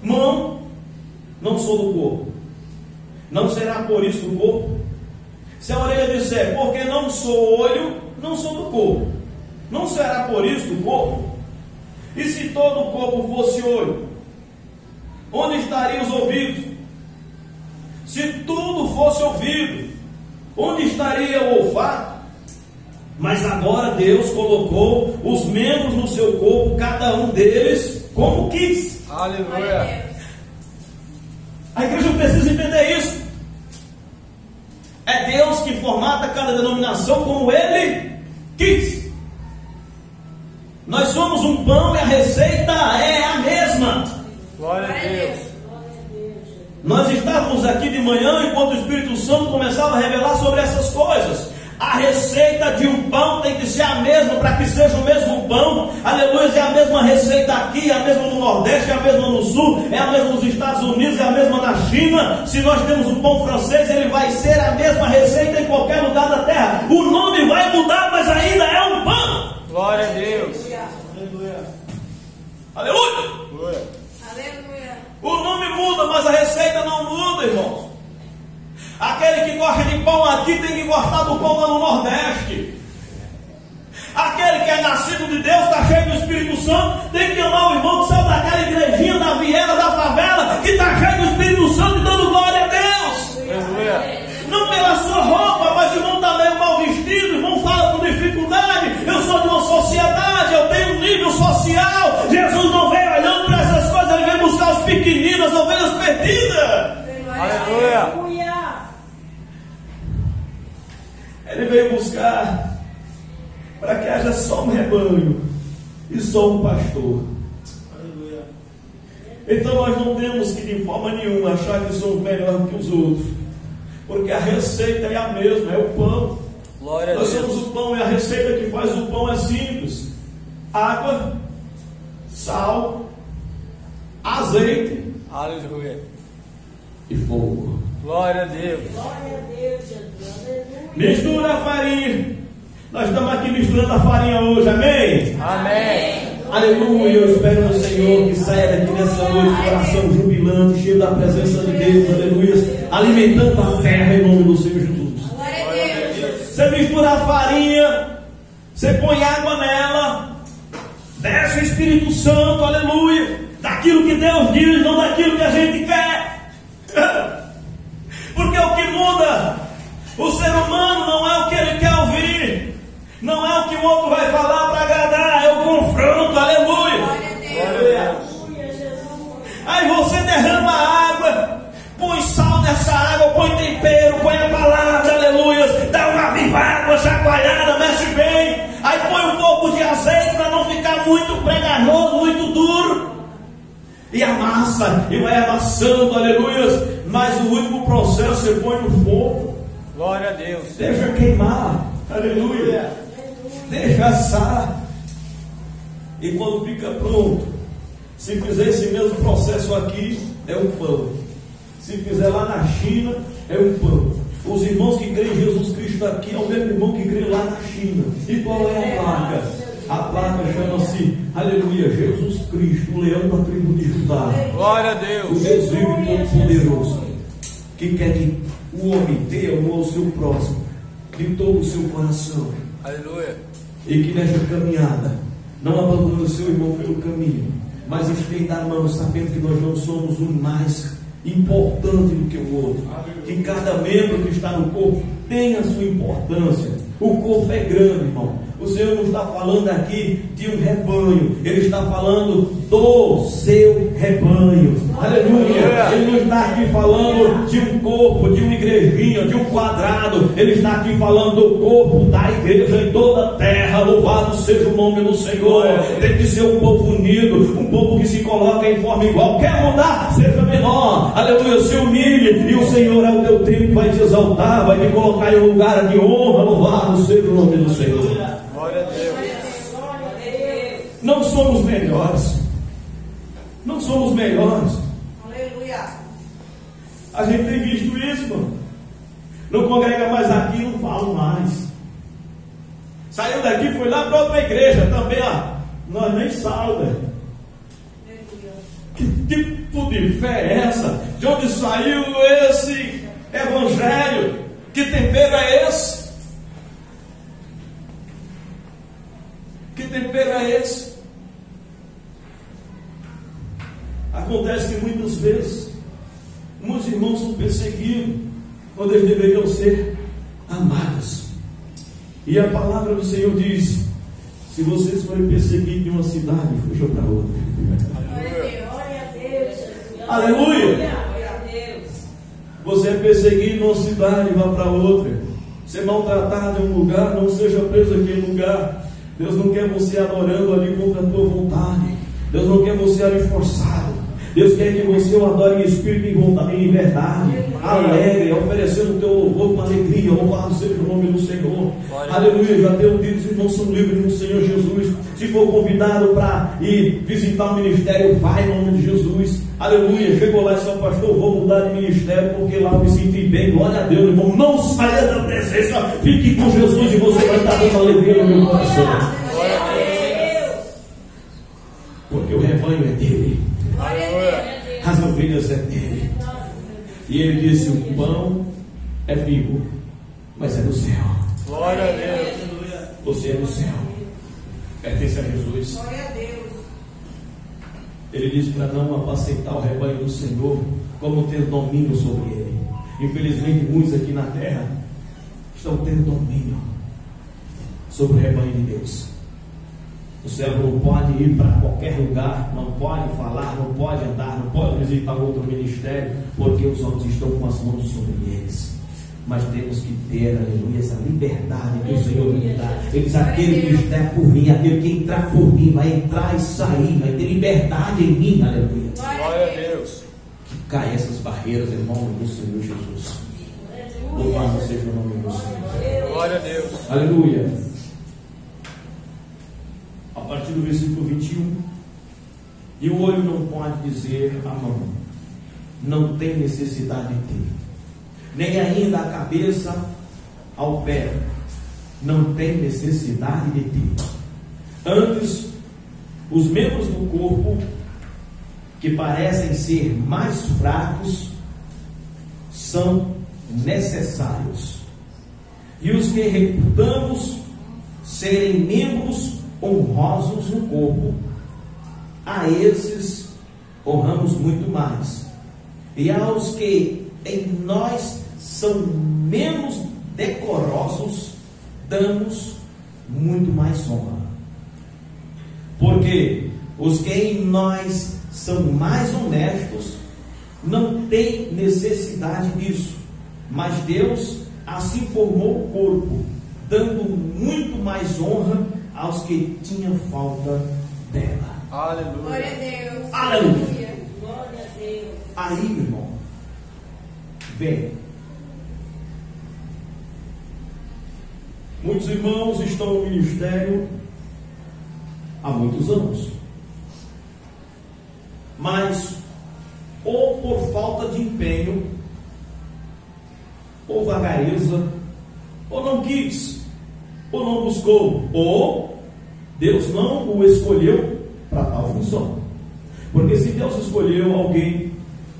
mão, não sou do corpo, não será por isso do corpo? Se a orelha disser, porque não sou olho, não sou do corpo, não será por isso do corpo? E se todo o corpo fosse olho, onde estariam os ouvidos? Se tudo fosse ouvido, onde estaria o olfato? Mas agora Deus colocou os membros no seu corpo, cada um deles como quis. Aleluia. A igreja precisa entender isso. É Deus que formata cada denominação como Ele quis. Nós somos um pão e a receita é a mesma. Glória a Deus. Nós estávamos aqui de manhã enquanto o Espírito Santo começava a revelar sobre essas coisas. A receita de um pão tem que ser a mesma para que seja o mesmo pão. Aleluia, é a mesma receita aqui, é a mesma no Nordeste, é a mesma no Sul, é a mesma nos Estados Unidos, é a mesma na China. Se nós temos um pão francês, ele vai ser a mesma receita em qualquer lugar da terra. O nome vai mudar, mas ainda é um pão. Glória a Deus. Aleluia. Aleluia. Glória. Aleluia. O nome muda, mas a receita não muda, irmãos. Aquele que gosta de pão aqui tem que gostar do pão lá no Nordeste. Aquele que é nascido de Deus, está cheio do Espírito Santo, tem que amar o irmão que saiu daquela igrejinha da viela, da favela, que está cheio do Espírito Santo e dando glória a Deus. Aleluia. Não pela sua roupa, mas o irmão está meio mal vestido, o irmão fala com dificuldade. Eu sou de uma sociedade, eu tenho um nível social. Jesus não veio olhando para essas coisas, ele veio buscar os pequeninos, as ovelhas perdidas. Aleluia. Ele veio buscar para que haja só um rebanho e só um pastor. Aleluia. Então nós não temos que de forma nenhuma achar que somos melhores que os outros, porque a receita é a mesma, é o pão. Glória a Nós Deus. somos o pão e a receita que faz o pão é simples: água, sal, azeite, Aleluia. e fogo. Glória a Deus. Mistura a farinha. Nós estamos aqui misturando a farinha hoje, amém? Amém. Aleluia, eu espero no Senhor que saia daqui nessa noite, coração jubilante, cheio da presença de Deus, aleluia, alimentando a terra em nome do Senhor Jesus. Glória a Deus. Você mistura a farinha, você põe água nela, desce o Espírito Santo, aleluia, daquilo que Deus diz, não daquilo que a gente quer. Porque o que muda o ser humano não é o que ele quer ouvir, não é o que o outro vai falar para agradar, é o confronto, aleluia. Glória a Deus. Aí você derrama água, põe sal nessa água, põe tempero, põe a palavra, aleluia, dá uma avivada, uma chacoalhada, mexe bem, aí põe um pouco de azeite para não ficar muito pegajoso, muito duro, e amassa, e vai amassando, aleluia, mas o último processo você põe no fogo, Glória a Deus. deixa queimar, aleluia, deixa assar, e quando fica pronto, se fizer esse mesmo processo aqui, é um pão. Se fizer lá na China, é um pão. Os irmãos que creem em Jesus Cristo aqui é o mesmo irmão que crê lá na China. E qual é a placa? A placa chama-se, aleluia, Jesus Cristo, o leão da tribo de Judá. Glória a O Deus. Deus vivo e todo-poderoso, que quer que o homem tenha amor ao seu próximo, de todo o seu coração. Aleluia. E que nesta caminhada não abandone o seu irmão pelo caminho, mas estenda a mão, sabendo que nós não somos um mais importante do que o outro, que cada membro que está no corpo tem a sua importância. O corpo é grande, irmão. O Senhor não está falando aqui de um rebanho, Ele está falando do seu rebanho. Aleluia. Ele não está aqui falando de um corpo, de uma igrejinha, de um quadrado. Ele está aqui falando do corpo da igreja em toda a terra. Louvado seja o nome do Senhor. Tem que ser um povo unido, um povo que se coloca em forma igual. Quer mudar? Seja menor. Aleluia. Se humilhe e o Senhor é o teu tempo, vai te exaltar, vai te colocar em um lugar de honra. Louvado seja o nome do Senhor. Glória a Deus. Não somos melhores. Não somos melhores. Aleluia. A gente tem visto isso, mano. Não congrega mais aqui, não falo mais. Saiu daqui, foi lá para outra igreja também, ó. Nós nem salva. Que tipo de fé é essa? De onde saiu esse evangelho? Que tempero é esse? Que tempero é esse? Acontece que muitas vezes muitos irmãos são perseguidos quando eles deveriam ser amados. E a palavra do Senhor diz: se vocês forem perseguidos de uma cidade, fujam para outra. Glória a Deus. Aleluia. Glória a Deus. Você é perseguido numa cidade, vá para outra. Você é maltratado em um lugar, não seja preso naquele lugar. Deus não quer você adorando ali contra a tua vontade. Deus não quer você ali forçado. Deus quer que você o adore em espírito e vontade, em verdade, alegre, oferecendo o teu louvor com alegria. Louvado seja o nome do Senhor. Aleluia. Já tenho dito, os irmãos são livres no Senhor Jesus. Se for convidado para ir visitar o ministério, vai em nome de Jesus. Aleluia. Chegou lá e disse: pastor, vou mudar de ministério porque lá eu me senti bem. Glória a Deus, irmão. Não saia da presença, fique com Jesus e você vai estar dando alegria no meu coração. Glória a Deus. Porque o rebanho é dele, Glória a Deus. as ovelhas é dele. E ele disse: o pão é vivo, mas é do céu. Glória a Deus. Você é do céu, pertence a Jesus. Glória a Deus. Ele disse para não apacentar o rebanho do Senhor, como ter domínio sobre ele. Infelizmente muitos aqui na terra estão tendo domínio sobre o rebanho de Deus. O servo não pode ir para qualquer lugar, não pode falar, não pode andar, não pode visitar outro ministério, porque os homens estão com as mãos sobre eles. Mas temos que ter, aleluia, essa liberdade que o Senhor nos dá. Ele diz: aquele que está por mim, aquele que entrar por mim, vai entrar e sair, vai ter liberdade em mim, aleluia. Glória a Deus. Que caia essas barreiras em nome do Senhor Jesus. Louvado seja o nome do Senhor. Glória a Deus. Aleluia. A partir do versículo 21. E o olho não pode dizer à mão: não tem necessidade de ti. Nem ainda a cabeça ao pé não tem necessidade de ti. Antes, os membros do corpo que parecem ser mais fracos são necessários. E os que reputamos serem membros honrosos no corpo, a esses honramos muito mais. E aos que em nós são menos decorosos, damos muito mais honra. Porque os que em nós são mais honestos não têm necessidade disso, mas Deus assim formou o corpo, dando muito mais honra aos que tinham falta dela. Aleluia. Glória a Deus. Aleluia. Glória a Deus. Aí, meu irmão, vem. Muitos irmãos estão no ministério há muitos anos, mas ou por falta de empenho, ou vagareza, ou não quis, ou não buscou, ou Deus não o escolheu para tal função. Porque se Deus escolheu alguém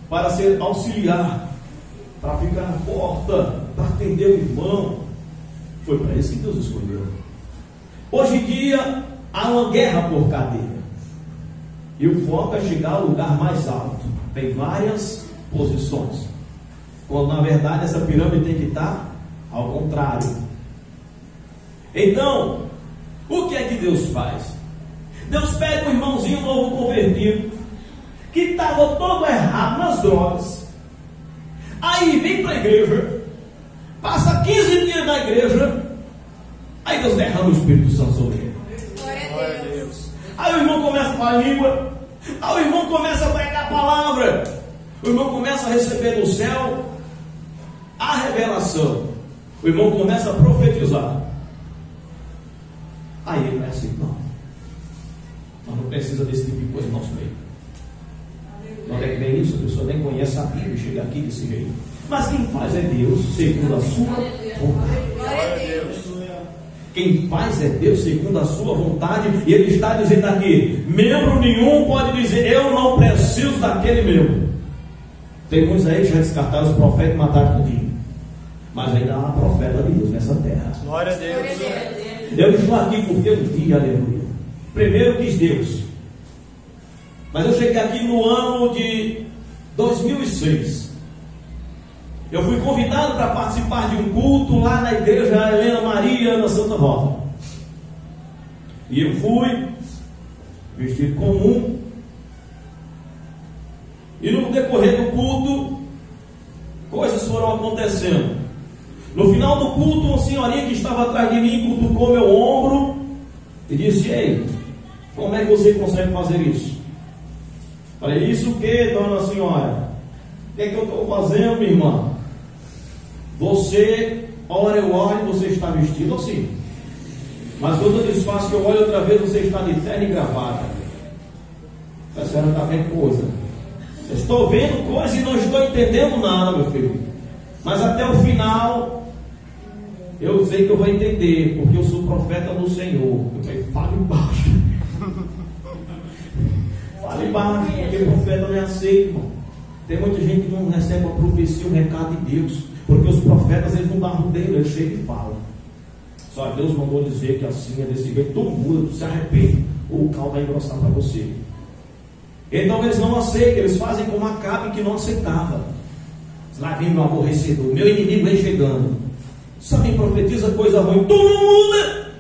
para ser auxiliar, para ficar na porta, para atender o irmão, foi para isso que Deus escolheu. Hoje em dia há uma guerra por cadeira, e o foco é chegar ao lugar mais alto. Tem várias posições, quando na verdade essa pirâmide tem que estar ao contrário. Então, o que é que Deus faz? Deus pega um irmãozinho novo convertido, que estava todo errado nas drogas, aí vem para a igreja, passa 15 dias na igreja, aí Deus derrama o Espírito Santo sobre ele. Glória a Deus. Aí o irmão começa a falar língua, aí o irmão começa a pregar a palavra, o irmão começa a receber do céu a revelação, o irmão começa a profetizar. Aí ele vai assim: não, nós não precisa desse tipo de coisa no nosso meio. Onde é que vem isso? A pessoa nem conhece a Bíblia e chega aqui desse jeito. Mas quem faz é Deus, segundo a sua vontade. Glória a Deus. Quem faz é Deus segundo a sua vontade. E ele está dizendo aqui: membro nenhum pode dizer eu não preciso daquele membro. Tem muitos aí que já descartaram os profetas e mataram tudinho, mas ainda há uma profeta de Deus nessa terra. Glória a Glória a Deus. Deus. Eu estou aqui porque um dia, aleluia, primeiro quis Deus, mas eu cheguei aqui no ano de 2006. Eu fui convidado para participar de um culto lá na igreja Helena Maria, na Santa Rosa. E eu fui vestido comum. E no decorrer do culto, coisas foram acontecendo. No final do culto, uma senhorinha que estava atrás de mim cutucou meu ombro e disse: ei, como é que você consegue fazer isso? Falei: isso o que, dona senhora? O que é que eu estou fazendo, minha irmã? Você, ora eu olho, você está vestido assim. Mas quando eu desfaço que eu olho outra vez, você está de terno e gravata. A senhora está vendo coisa. Eu estou vendo coisa e não estou entendendo nada, meu filho. Mas até o final, eu sei que eu vou entender, porque eu sou profeta do Senhor. Eu falei: fale baixo. Fale baixo, porque o profeta não é aceito, irmão. Tem muita gente que não recebe a profecia, o recado de Deus, porque os profetas, eles não dão rodeio, eles chegam e falam. Só Deus mandou dizer que assim é desse jeito, tu muda, tu se arrepende, ou o caldo vai engrossar para você. Então eles não aceitam, eles fazem como Acabe, que não aceitava. Lá vem meu aborrecedor, meu inimigo vem chegando. Sabe, profetiza coisa ruim, tu não muda.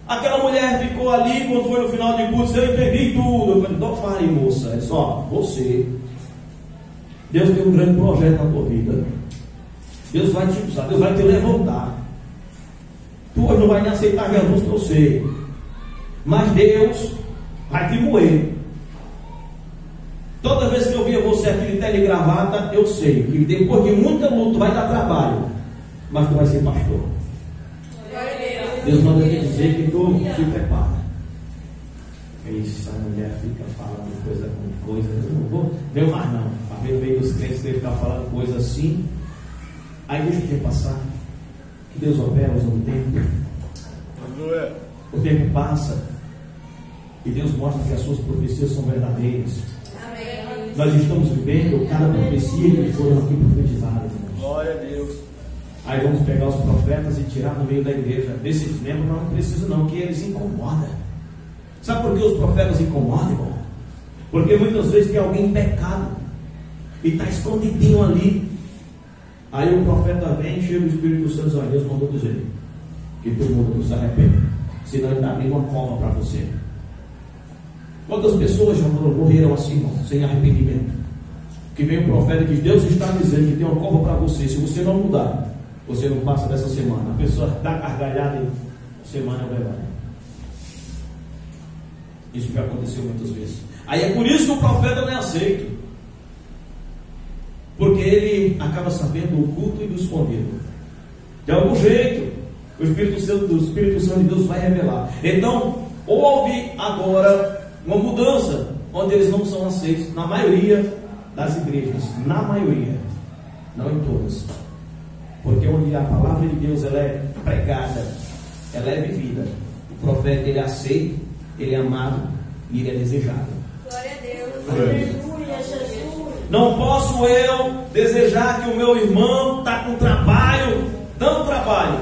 Aquela mulher ficou ali, quando foi no final de culto, eu entendi tudo. Eu falei: não fale, moça, é só você. Deus tem um grande projeto na tua vida. Deus vai te usar, Deus vai te levantar. Tu hoje não vai nem aceitar Jesus, que eu sei, mas Deus vai te moer. Toda vez que eu via você aqui de terno e gravata, eu sei que depois de muita luta vai dar trabalho, mas tu vai ser pastor. Glória a Deus. Deus manda te dizer que tu se prepara. Essa mulher fica falando coisa com coisa. Eu não vou ver mais não. A ver no meio dos crentes deve ficar falando coisa assim. Aí deixa o tempo passar. Que Deus opera usando o tempo. Aleluia. O tempo passa. E Deus mostra que as suas profecias são verdadeiras. Amém. Nós estamos vivendo cada profecia que foram aqui profetizadas. Glória a Deus. Aí vamos pegar os profetas e tirar no meio da igreja. Desses membros não precisa não, que eles incomodam. Sabe por que os profetas incomodam, irmão? Porque muitas vezes tem alguém em pecado e está escondidinho ali. Aí o profeta vem, chega o Espírito Santo e diz: Deus mandou dizer que todo mundo se arrepende, senão ele está abrindo uma cova para você. Quantas pessoas já morreram assim, irmão, sem arrependimento? Que vem o profeta e diz: Deus está dizendo que tem uma cova para você. Se você não mudar, você não passa dessa semana. A pessoa dá gargalhada e semana é verdade. Isso já aconteceu muitas vezes. Aí é por isso que o profeta não é aceito, porque ele acaba sabendo do oculto e do escondido. De algum jeito o Espírito Santo de Deus vai revelar. Então houve agora uma mudança, onde eles não são aceitos na maioria das igrejas. Na maioria, não em todas, porque onde a palavra de Deus ela é pregada, ela é vivida, o profeta ele é aceito, ele é amado e ele é desejado. Glória a Deus. Aleluia, Jesus. Não posso eu desejar que o meu irmão está com trabalho, dando trabalho.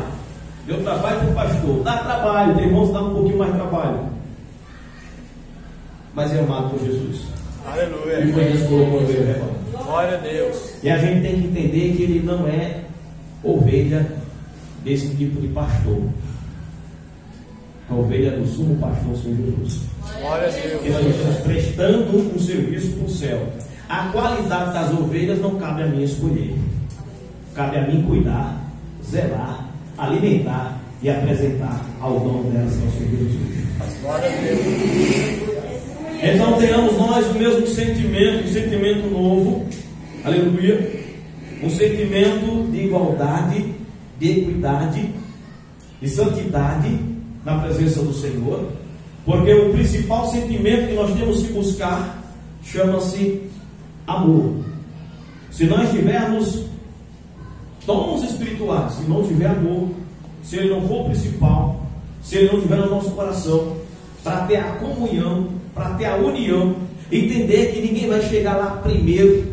Meu trabalho para o pastor dá trabalho, tem irmãos que dá um pouquinho mais de trabalho, mas é amado por Jesus. Aleluia. E foi Deus que colocou no meio do rebanho. Glória a Deus. E a gente tem que entender que ele não é ovelha desse tipo de pastor. A ovelha do sumo pastor, Senhor Jesus. Glória a Deus. Que nós estamos prestando um serviço para o céu. A qualidade das ovelhas não cabe a mim escolher. Cabe a mim cuidar, zelar, alimentar e apresentar ao dono delas, ao Senhor Jesus. Glória a Deus. Então tenhamos nós o mesmo sentimento, um sentimento novo, aleluia, um sentimento de igualdade, de equidade, de santidade na presença do Senhor, porque o principal sentimento que nós temos que buscar chama-se amor. Se nós tivermos dons espirituais, se não tiver amor, se ele não for o principal, se ele não tiver no nosso coração, para ter a comunhão, para ter a união, entender que ninguém vai chegar lá primeiro,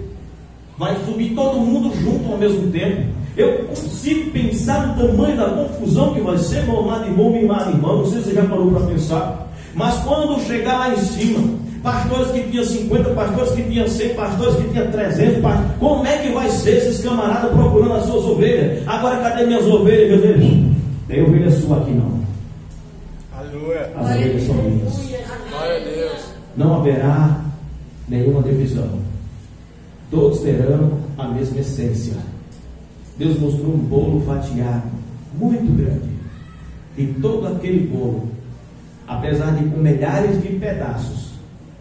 vai subir todo mundo junto ao mesmo tempo. Eu consigo pensar no tamanho da confusão que vai ser, meu amado irmão, minha amada irmã. Não sei se você já parou para pensar, mas quando chegar lá em cima, pastores que tinham 50, pastores que tinham 100, pastores que tinham 300, como é que vai ser esses camaradas procurando as suas ovelhas? Agora cadê minhas ovelhas, meu Deus? Tem ovelha sua aqui não. Aleluia. As ovelhas são minhas. Glória a Deus. Não haverá nenhuma divisão. Todos terão a mesma essência. Deus mostrou um bolo fatiado muito grande, e todo aquele bolo, apesar de com milhares de pedaços,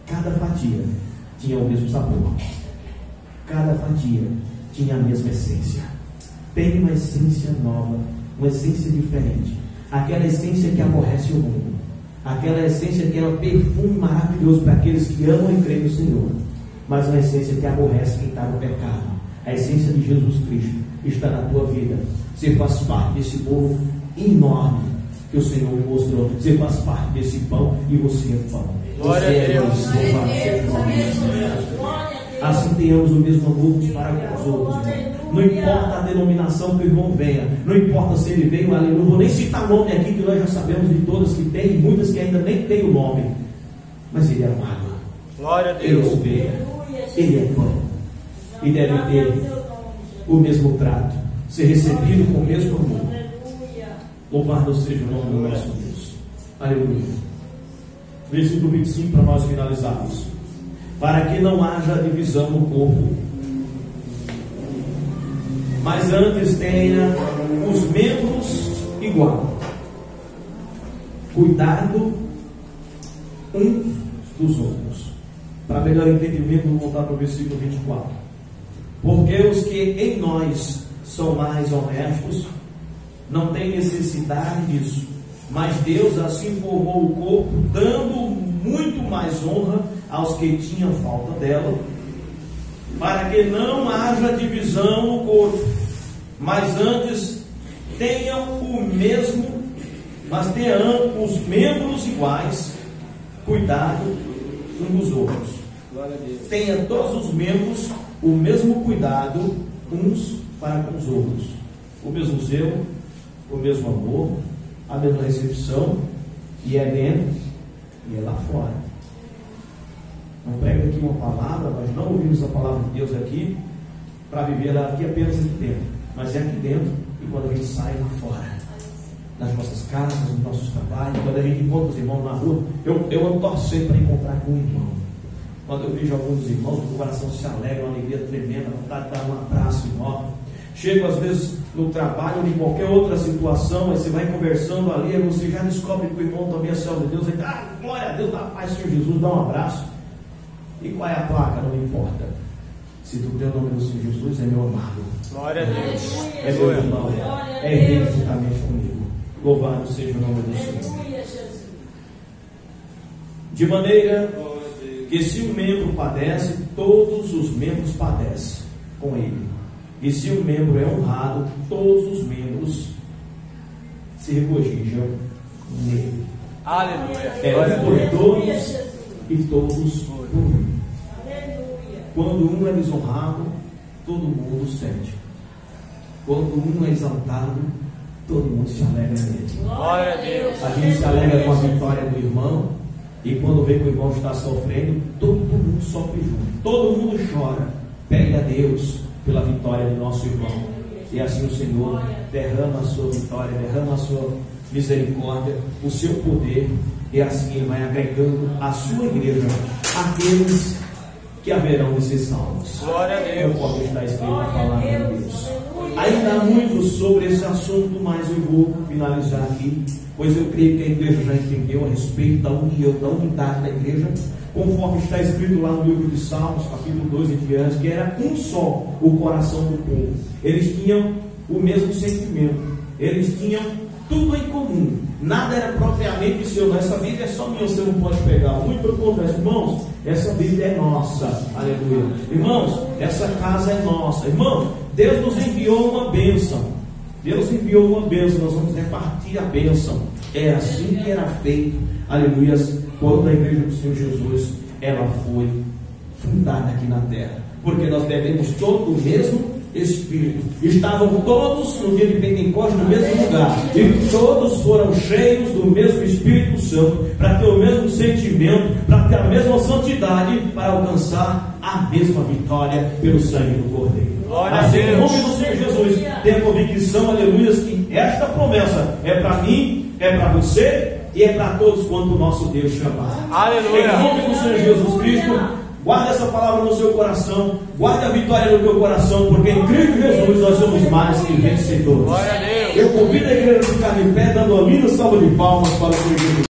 cada fatia tinha o mesmo sabor, cada fatia tinha a mesma essência. Tem uma essência nova, uma essência diferente, aquela essência que aborrece o mundo, aquela essência que é um perfume maravilhoso para aqueles que amam e creem no Senhor, mas uma essência que aborrece quem está no pecado. A essência de Jesus Cristo está na tua vida. Você faz parte desse bolo enorme que o Senhor me mostrou. Você faz parte desse pão e você é pão. Glória Você a Deus. louvado seja o nome do Senhor. Assim tenhamos o mesmo amor uns para com os outros, irmão. Não importa a denominação que o irmão venha, não importa se ele veio, aleluia. Não vou nem citar nome aqui, que nós já sabemos de todas que tem, muitas que ainda nem tem o nome, mas ele é amado, Glória a ele é Deus. ovelha, ele é pão, e deve ter o mesmo trato, ser recebido com o mesmo amor. Louvado seja o nome do nosso Deus. Aleluia. Versículo 25 para nós finalizarmos. Para que não haja divisão no corpo, mas antes tenha os membros igual. Cuidado uns dos outros. Para melhor entendimento, vou voltar para o versículo 24. Porque os que em nós são mais honestos não têm necessidade disso, mas Deus assim formou o corpo, dando muito mais honra aos que tinham falta dela, para que não haja divisão no corpo, mas antes tenham os membros iguais, cuidado uns dos outros. Glória a Deus. Tenha todos os membros o mesmo cuidado uns para com os outros, o mesmo zelo, o mesmo amor, a mesma recepção, e é dentro e é lá fora. Não prega aqui uma palavra, nós não ouvimos a palavra de Deus aqui para viver ela aqui apenas aqui dentro, mas é aqui dentro e quando a gente sai lá fora, nas nossas casas, nos nossos trabalhos, quando a gente encontra os irmãos na rua. Eu ando torcendo para encontrar com um irmão. Quando eu vejo alguns irmãos, o coração se alegra, uma alegria tremenda, vontade de dar um abraço enorme. Chego às vezes no trabalho ou em qualquer outra situação, aí você vai conversando ali, aí você já descobre que o irmão também é servo de Deus, aí, glória a Deus, dá paz, Senhor Jesus, dá um abraço. E qual é a placa? Não importa. Se tu tem o nome do Senhor Jesus, é meu amado, Glória a Deus. é meu irmão, é rei juntamente comigo. Louvado seja o nome do Senhor. De maneira que se um membro padece, todos os membros padecem com ele. E se um membro é honrado, todos os membros se regozijam nele. Aleluia. É por todos e todos por um. Quando um é desonrado, todo mundo sente. Quando um é exaltado, todo mundo se alegra nele. Glória a Deus. A gente se alegra com a vitória do irmão, e quando vê que o irmão está sofrendo, todo mundo sofre junto. Todo mundo chora, pede a Deus pela vitória do nosso irmão. E assim o Senhor derrama a sua vitória, derrama a sua misericórdia, o seu poder, e assim Ele vai agregando à sua igreja aqueles que haverão de ser salvos. Glória a Deus. Conforme está escrito na palavra de Deus. Ainda há muito sobre esse assunto, mas eu vou finalizar aqui, pois eu creio que a igreja já entendeu a respeito da união, da unidade da igreja, conforme está escrito lá no livro de Salmos, capítulo 2 em diante, que era um só o coração do povo. Eles tinham o mesmo sentimento, eles tinham tudo em comum, nada era propriamente seu. Essa Bíblia é só minha, você não pode pegar. Muito pelo contrário, irmãos, essa Bíblia é nossa, aleluia. Irmãos, essa casa é nossa. Irmão, Deus nos enviou uma bênção. Deus enviou uma bênção, nós vamos repartir a bênção. É assim que era feito, aleluia, quando a igreja do Senhor Jesus ela foi fundada aqui na terra. Porque nós bebemos todo o mesmo Espírito. Estavam todos no dia de Pentecostes no mesmo lugar, e todos foram cheios do mesmo Espírito Santo, para ter o mesmo sentimento, para ter a mesma santidade, para alcançar a mesma vitória pelo sangue do Cordeiro. Assim, em nome do Senhor Jesus, tenha convicção, aleluia, que esta promessa é para mim, é para você e é para todos quanto o nosso Deus chamar. Aleluia. Em nome do Senhor Jesus Cristo, guarde essa palavra no seu coração, guarde a vitória no teu coração, porque em Cristo Jesus nós somos mais que vencedores. Glória a Deus. Eu convido a igreja a ficar de pé, dando uma linda salva de palmas para o Senhor Jesus.